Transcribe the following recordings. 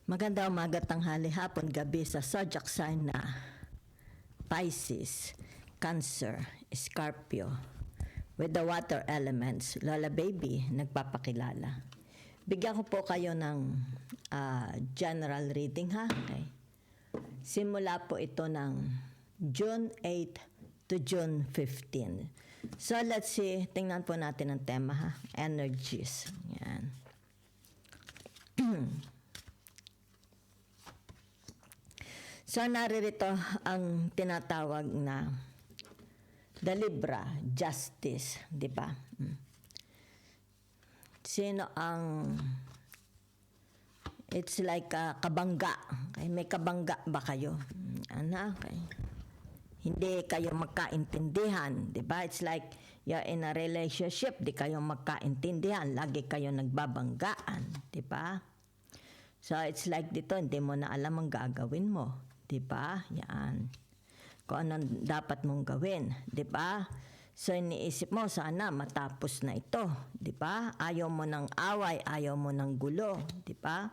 Maganda umaga, tanghali, hapon, gabi sa zodiac sign na Pisces, Cancer, Scorpio. With the water elements, Lola Baby, nagpapakilala. Bigyan ko po kayo ng general reading ha. Okay. Simula po ito ng June 8 to June 15. So let's see, tingnan po natin ang tema ha. Energies. Yan. So, naririto ang tinatawag na the Libra, justice, di ba? Sino ang, it's like kabangga. Okay? May kabangga ba kayo? Ano? Okay. Hindi kayo magkaintindihan, di ba? It's like you're in a relationship, di kayo magkaintindihan, lagi kayo nagbabanggaan, di ba? So, it's like dito, hindi mo na alam ang gagawin mo. Diba? Yan. Kung anong dapat mong gawin. Diba? So, iniisip mo, sana matapos na ito. Diba? Ayaw mo ng away, ayaw mo ng gulo. Diba?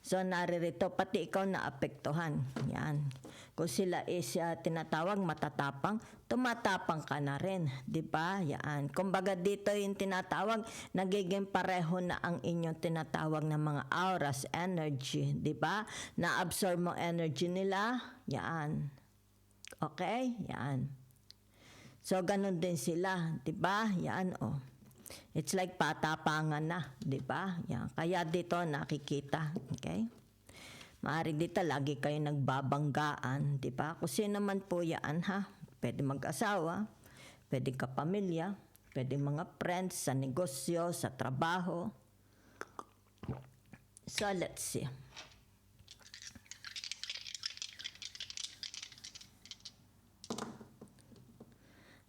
So, naririto, pati ikaw naapektuhan. Yan. Kung sila is tinatawag matatapang, tumatapang ka na rin. Diba? Yan. Kumbaga dito yung tinatawag, nagiging pareho na ang inyong tinatawag na mga auras, energy. Diba? Na-absorb mo energy nila. Yan. Okay? Yan. So, ganun din sila. Diba? Yan, oh. It's like patapangan na. Diba? Yan. Kaya dito nakikita. Okay? Maaari dito, lagi kayo nagbabanggaan. Diba? Kung sino naman po yan, ha? Pwede mag-asawa, pwede kapamilya, pwede mga friends, sa negosyo, sa trabaho. So, let's see.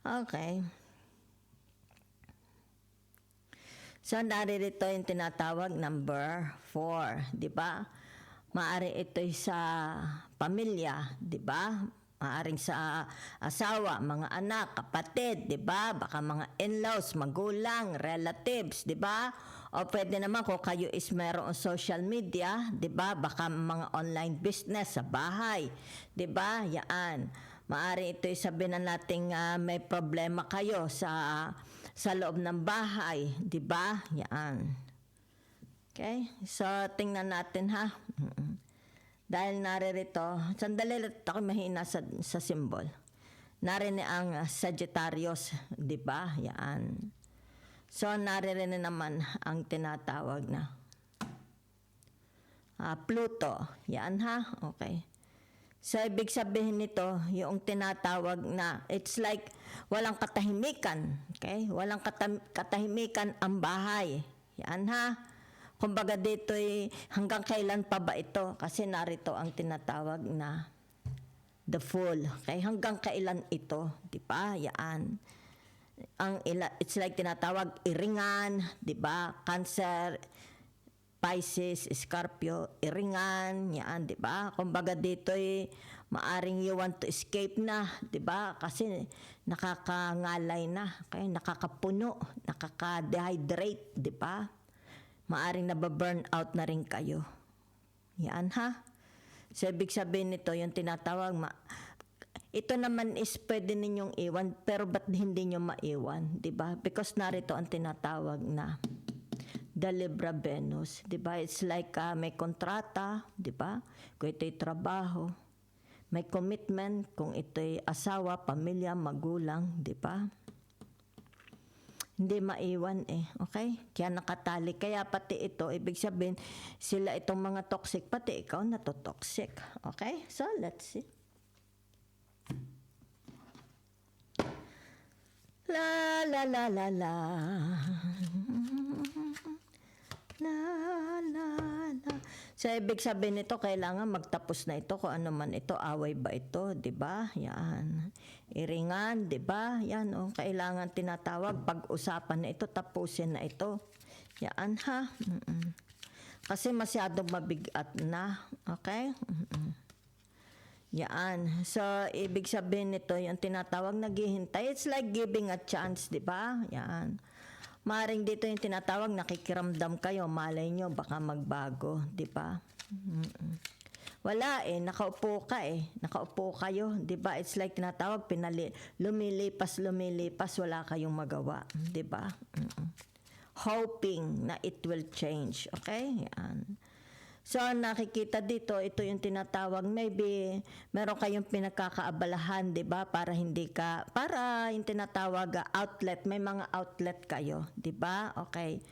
Okay. So, naririto yung tinatawag number 4, di ba? Maari ito sa pamilya, di ba? Maaring sa asawa, mga anak, kapatid, di ba? Baka mga in-laws, magulang, relatives, di ba? O pwede naman kung kayo is mayroong social media, di ba? Baka mga online business sa bahay, di ba? Yan. Maari ito sabihin na nating may problema kayo sa loob ng bahay, di ba? Yan. Okay? So, tingnan natin ha. Dahil naririto, sandali lang ako mahina sa symbol. Narinig ang Sagittarius, di ba? Yan. So, naririnig naman ang tinatawag na Pluto. Yan ha? Okay. So, ibig sabihin nito, yung tinatawag na, it's like, walang katahimikan. Okay? Walang katahimikan ang bahay. Yan ha? Kumbaga dito, hanggang kailan pa ba ito? Kasi narito ang tinatawag na the Fool. Okay? Hanggang kailan ito? Di ba? Yan. It's like tinatawag, iringan, di ba? Cancer, Pisces, Scorpio, iringan, yan, di ba? Kumbaga dito maaring you want to escape na, di ba? Kasi nakakangalay na, okay? Nakakapuno, nakaka-dehydrate, di ba? Maaring nababurn out na rin kayo. Yan ha? So, ibig sabihin nito, yung tinatawag, ito naman is pwede ninyong iwan, pero ba't hindi nyo maiwan, di ba? Because narito ang tinatawag na the Libra Venus, di ba? It's like may kontrata, di ba? Kung ito'y trabaho, may commitment, kung ito'y asawa, pamilya, magulang, di ba? Hindi maiwan okay? Kaya nakatali. Kaya pati ito, ibig sabihin, sila itong mga toxic, pati ikaw natotoxic. Okay? So, let's see. La, la, la, la, la. La, la, la. So, ibig sabihin nito, kailangan magtapos na ito, kung ano man ito, away ba ito, di ba? Yan. Iringan, di ba? Yan, kailangan tinatawag, pag-usapan na ito, tapusin na ito. Yan, ha? Kasi masyadong mabigat na, okay? Yan. So, ibig sabihin nito, yung tinatawag, naghihintay. It's like giving a chance, di ba? Yan. Maring dito yung tinatawag, nakikiramdam kayo, malay nyo, baka magbago, di ba? Wala nakaupo ka nakaupo kayo, di ba? It's like tinatawag, lumilipas, wala kayong magawa, di ba? Hoping na it will change, okay? Yan. So, nakikita dito, ito yung tinatawag, maybe meron kayong pinagkakaabalahan, di ba? Para yung tinatawag outlet, may mga outlet kayo, di ba? Okay.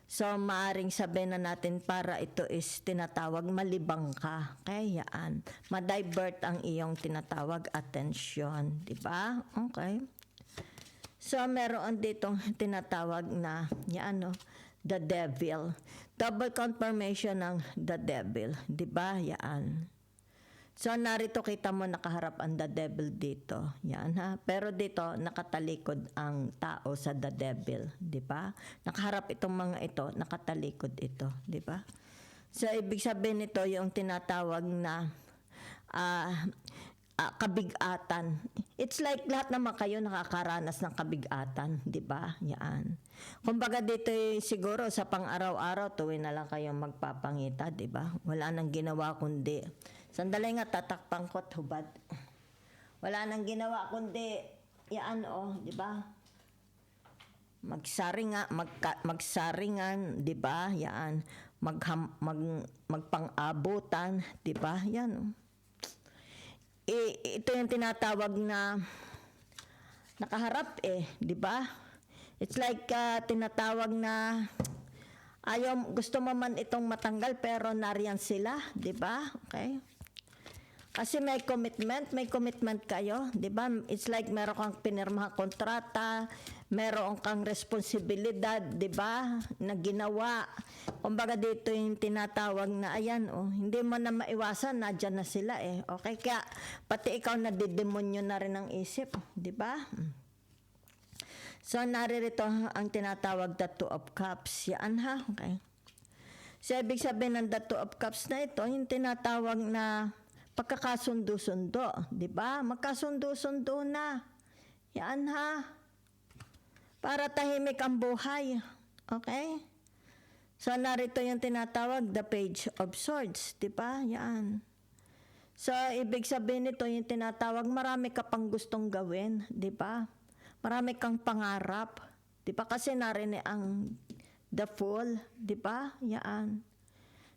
So, maaring sabihin na natin para ito is tinatawag, malibang ka. Okay, yan. Ma-divert ang iyong tinatawag attention, di ba? Okay. So, meron ditong tinatawag na, the devil. Double confirmation ng the devil. Diba? Yan. So, narito kita mo nakaharap ang the devil dito. Yan ha. Pero dito, nakatalikod ang tao sa the devil. Diba? Nakaharap itong mga ito, nakatalikod ito. Diba? So, ibig sabihin nito yung tinatawag na kabigatan. It's like lahat naman kayo nakakaranas ng kabigatan, di ba? Yan. Kumbaga dito siguro sa pang-araw-araw tuwing na lang kayong magpapangita, di ba? Wala nang ginawa kundi sandali nga tatakpan ko hubad. Wala nang ginawa kundi di ba? Magsaringan, di ba? Yan. Magpang-abutan, di ba? Yan. Ito yung tinatawag na nakaharap di ba? It's like tinatawag na gusto mo man itong matanggal pero nariyan sila, di ba? Okay? Kasi may commitment kayo, di ba? It's like meron kang pinirmahang kontrata, meron kang responsibilidad, di ba? Na ginawa. Kumbaga dito yung tinatawag na hindi mo na maiwasan, nadyan na sila Okay, kaya pati ikaw nadidemonyo na rin ang isip, di ba? So, naririto ang tinatawag the Two of Cups. Yan ha, okay. So, ibig sabihin ng the Two of Cups na ito, yung tinatawag na pagkakasundo-sundo, di ba? Magkasundo-sundo na. Yan ha. Para tahimik ang buhay. Okay? So, narito yung tinatawag, the Page of Swords, di ba? Yan. So, ibig sabihin nito, yung tinatawag, marami ka pang gustong gawin, di ba? Marami kang pangarap, di ba? Kasi narinig ang the Fool, di ba? Yan.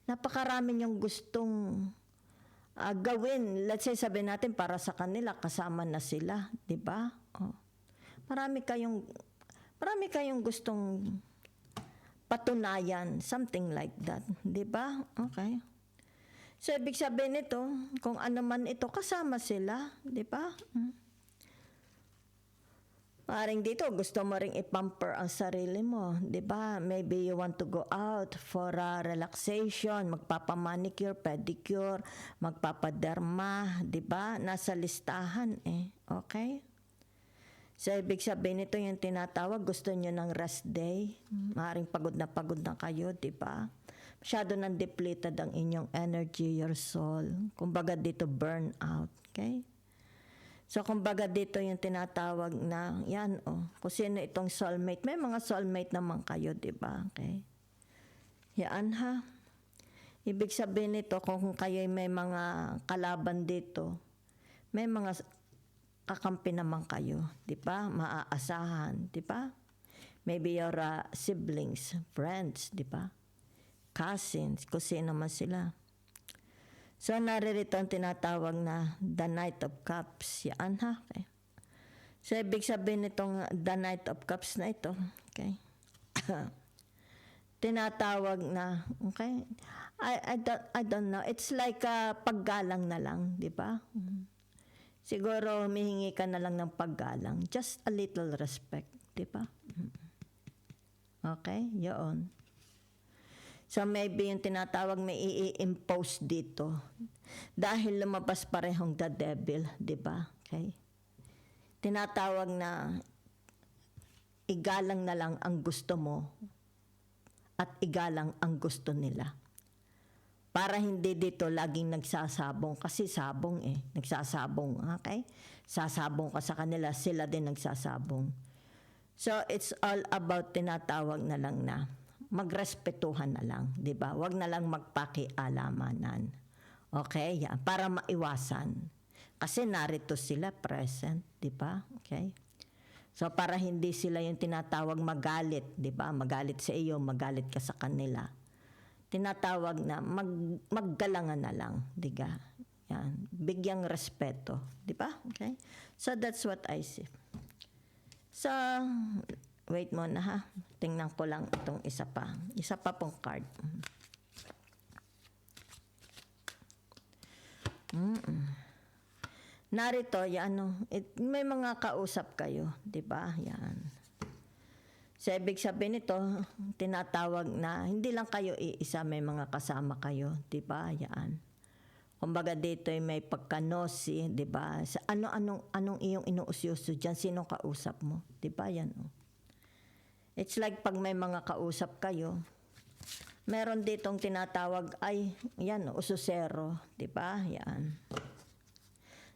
Napakarami niyong gustong gawin. Let's say, sabihin natin, para sa kanila, kasama na sila, di ba? Marami kayong gustong patunayan, something like that, di ba? Okay. So, ibig sabihin nito, kung ano man ito, kasama sila, di ba? Maring dito, gusto mo ring ipamper ang sarili mo, di ba? Maybe you want to go out for relaxation, magpapamanicure, pedicure, magpapaderma, di ba? Nasa listahan okay? So, ibig sabihin nito yung tinatawag, gusto nyo ng rest day. Maring pagod na kayo, di ba? Masyado nang depleted ang inyong energy, your soul. Kumbaga dito, burnout, okay? So, kumbaga dito yung tinatawag na, kung sino itong soulmate. May mga soulmate naman kayo, di ba? Okay? Yan ha. Ibig sabihin nito, kung kayo may mga kalaban dito, may mga kakampi naman kayo, di ba? Maaasahan, di ba? Maybe your siblings, friends, di ba? Cousins, kung sino naman sila. So, naririto ang tinatawag na the Knight of Cups. Yan ha. Okay. So, ibig sabihin nitong the Knight of Cups na ito. Okay. Tinatawag na, okay. I don't know. It's like paggalang na lang, di ba? Siguro, humihingi ka na lang ng paggalang. Just a little respect, di ba? Okay, yun. So, maybe yung tinatawag may i-impose dito. Dahil lumabas parehong the devil, di ba? Okay? Tinatawag na igalang na lang ang gusto mo at igalang ang gusto nila. Para hindi dito laging nagsasabong. Kasi sabong Nagsasabong, okay? Sasabong ka sa kanila, sila din nagsasabong. So, it's all about tinatawag na lang na magrespetuhan na lang, di ba? Huwag na lang magpakialamanan. Okay? Yan. Para maiwasan. Kasi narito sila present, di ba? Okay? So, para hindi sila yung tinatawag magalit, di ba? Magalit sa iyo, magalit ka sa kanila. Tinatawag na maggalangan na lang, di ba? Yan. Bigyang respeto, di ba? Okay? So, that's what I see. So, wait muna ha. Tingnan ko lang itong isa pa. Isa pa pong card. Narito, yan, may mga kausap kayo, di ba? Yan. So, ibig sabihin nito, tinatawag na, hindi lang kayo iisa, may mga kasama kayo, di ba? Yan. Kumbaga dito ay may pagkanosi, di ba? Sa anong iyong inuusyoso diyan, sino kausap mo? Di ba yan? Oh. It's like pag may mga kausap kayo, meron ditong tinatawag ay yan, usosero, di ba? Yan.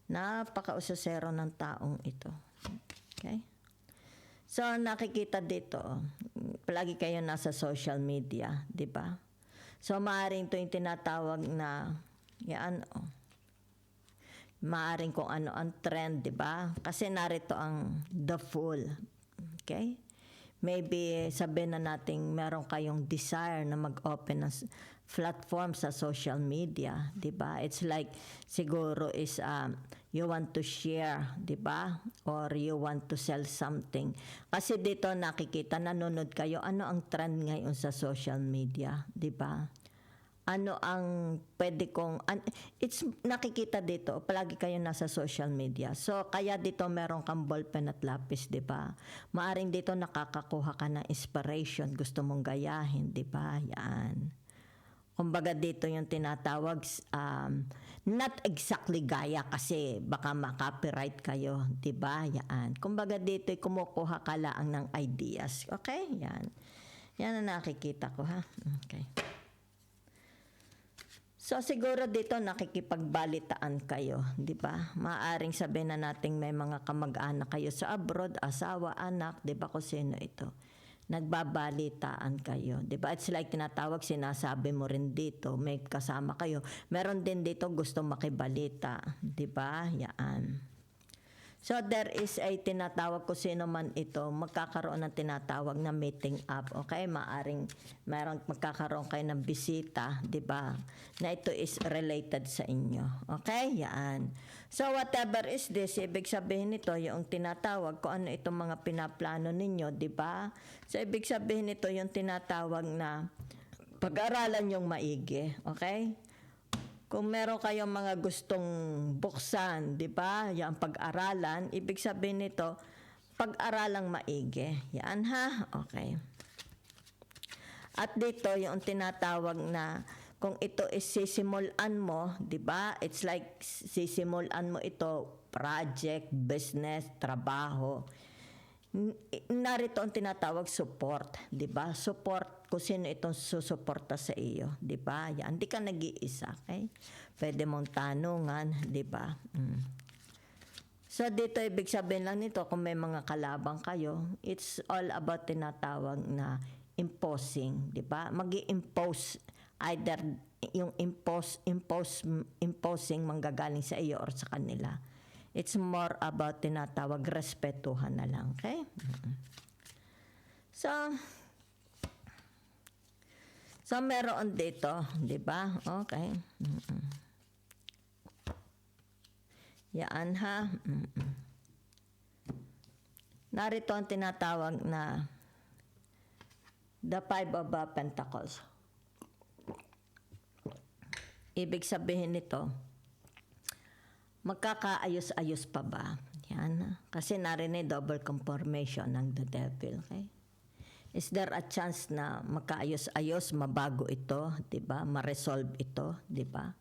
Napaka-usosero ng taong ito. Okay? So nakikita dito, palagi kayo nasa social media, di ba? So maaaring 'to yung tinatawag na yan, maaring kung ano ang trend, di ba? Kasi narito ang the fool. Okay? Maybe sabihin na natin meron kayong desire na mag-open ng platform sa social media, di ba? It's like siguro is you want to share, di ba? Or you want to sell something. Kasi dito nakikita, nanonood kayo, ano ang trend ngayon sa social media, di ba? Ano ang pwede kong, it's nakikita dito, palagi kayo nasa social media. So, kaya dito meron kang ballpen at lapis, di ba? Maaring dito nakakakuha ka ng inspiration, gusto mong gayahin, di ba? Yan. Kumbaga dito yung tinatawag, not exactly gaya kasi baka ma-copyright kayo, di ba? Yan. Kumbaga dito kumukuha ka lang ng ideas. Okay? Yan. Yan ang nakikita ko, ha? Okay. So siguro dito nakikipagbalitaan kayo, di ba? Maaring sabihin na nating may mga kamag-anak kayo sa abroad, asawa, anak, di ba kung sino ito? Nagbabalitaan kayo, di ba? It's like tinatawag, sinasabi mo rin dito, may kasama kayo. Meron din dito gusto makibalita, di ba? Yan. So there is a tinatawag ko sino man ito, magkakaroon ng tinatawag na meeting up, okay? Maaring magkakaroon kayo ng bisita, di ba? Na ito is related sa inyo, okay? Yan. So whatever is this, ibig sabihin nito yung tinatawag kung ano itong mga pinaplano ninyo, di ba? So ibig sabihin nito yung tinatawag na pag-aralan yung maigi, okay? Kung meron kayong mga gustong buksan, di ba? Yan pag-aralan, ibig sabihin nito, pag-aralang maigi. Yan ha? Okay. At dito, yung tinatawag na, kung ito is sisimulan mo, di ba? It's like sisimulan mo ito, project, business, trabaho. Narito ang tinatawag support, 'di ba? Support kung sino itong susuporta sa iyo, 'di ba? Yan, hindi ka nag-iisa, okay? Pwede mong tanungan, 'di ba? So dito ibig sabihin lang nito kung may mga kalabang kayo, it's all about tinatawag na imposing, 'di ba? Magi-impose either yung imposing manggagaling sa iyo or sa kanila. It's more about tinatawag respetuhan na lang, okay? So meron dito, 'di ba? Okay. Yan ha. Narito ang tinatawag na the Five of Pentacles. Ibig sabihin nito, magkakaayos-ayos pa ba? Yan. Kasi narinig double confirmation ng the devil. Okay? Is there a chance na magkaayos-ayos, mabago ito, di ba? Ma-resolve ito, di ba?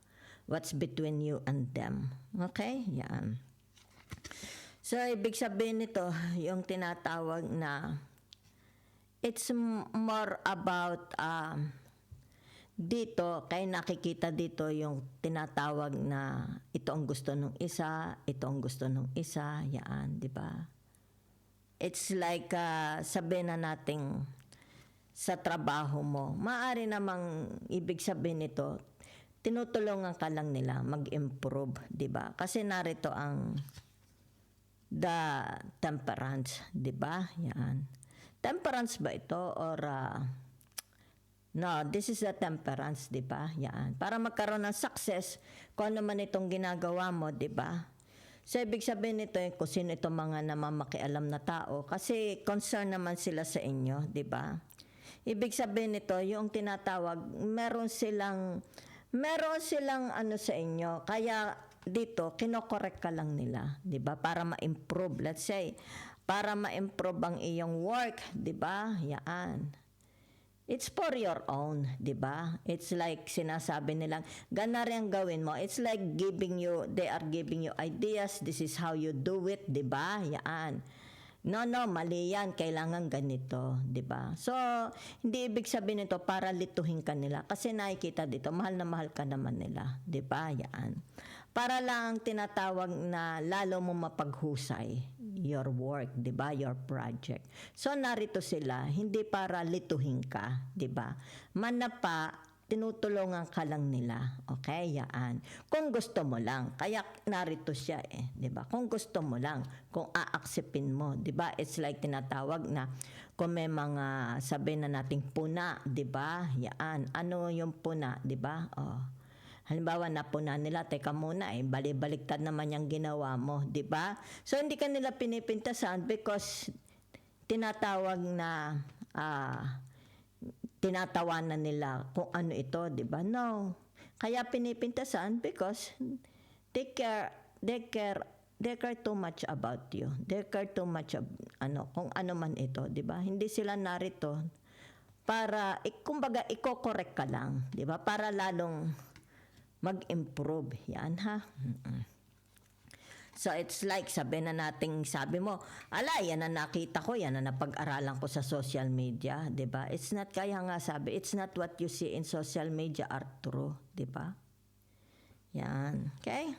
What's between you and them? Okay? Yan. So, ibig sabihin nito, yung tinatawag na it's more about dito, kaya nakikita dito yung tinatawag na ito ang gusto ng isa, ito ang gusto ng isa, yan, di ba? it's like, sabihin na nating sa trabaho mo, maaari namang ibig sabihin nito, tinutulungan ka lang nila mag-improve, di ba? Kasi narito ang the temperance, di ba? Yan. Temperance ba ito or no, this is the temperance, di ba? Yan. Para magkaroon ng success, kung ano man itong ginagawa mo, di ba? So, ibig sabihin nito kung sino itong mga namamakialam na tao kasi concern naman sila sa inyo, di ba? Ibig sabihin nito, yung tinatawag, meron silang ano sa inyo, kaya dito, kinokorek ka lang nila, di ba? Para ma-improve, let's say, para ma-improve ang iyong work, di ba? Yan. It's for your own, di ba? It's like sinasabi nilang, ganari ang gawin mo. It's like they are giving you ideas, this is how you do it, di ba? Yan. No, mali yan. Kailangan ganito, di ba? So, hindi ibig sabihin nito para lituhin ka nila. Kasi nakikita dito, mahal na mahal ka naman nila, di ba? Yan. Para lang tinatawag na lalo mo mapaghusay your work, di ba? Your project. So, narito sila, hindi para lituhin ka, di ba? Manapa, tinutulungan ka lang nila. Okay, yan. Kung gusto mo lang. Kaya narito siya di ba? Kung gusto mo lang, kung aaksipin mo, di ba? It's like tinatawag na kung may mga sabihin na nating puna, di ba? Yan. Ano yung puna, di ba? Halimbawa, napuna nila, teka muna bali-baliktad naman yung ginawa mo, di ba? So, hindi ka nila pinipintasan because tinatawag na tinatawanan nila kung ano ito, di ba? No. Kaya pinipintasan because they care too much about you. They care too much kung ano man ito, di ba? Hindi sila narito para, kumbaga, iko-correct ka lang, di ba? Para lalong mag-improve. Yan, ha? So, it's like, sabi mo, yan na nakita ko, yan na napag-aralan ko sa social media, di ba? It's not, kaya nga sabi, it's not what you see in social media are true, di ba? Yan, okay?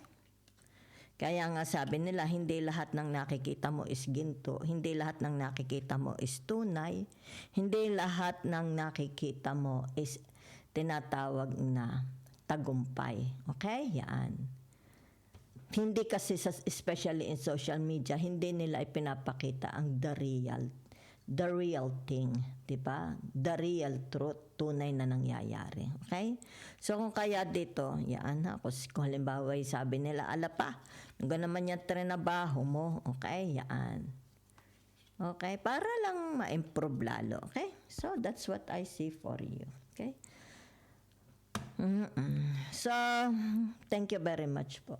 Kaya nga sabi nila, hindi lahat ng nakikita mo is ginto, hindi lahat ng nakikita mo is tunay, hindi lahat ng nakikita mo is tinatawag na tagumpay. Okay? Yan. Hindi kasi especially in social media, hindi nila ipinapakita ang the real thing, 'di ba? The real truth, tunay na nangyayari. Okay? So kung kaya dito, yan kung halimbawa sabi nila, ala pa, naman yung trinabaho mo, okay? Yan. Okay? Para lang ma-improve lalo, okay? So that's what I see for you, okay? So, thank you very much po.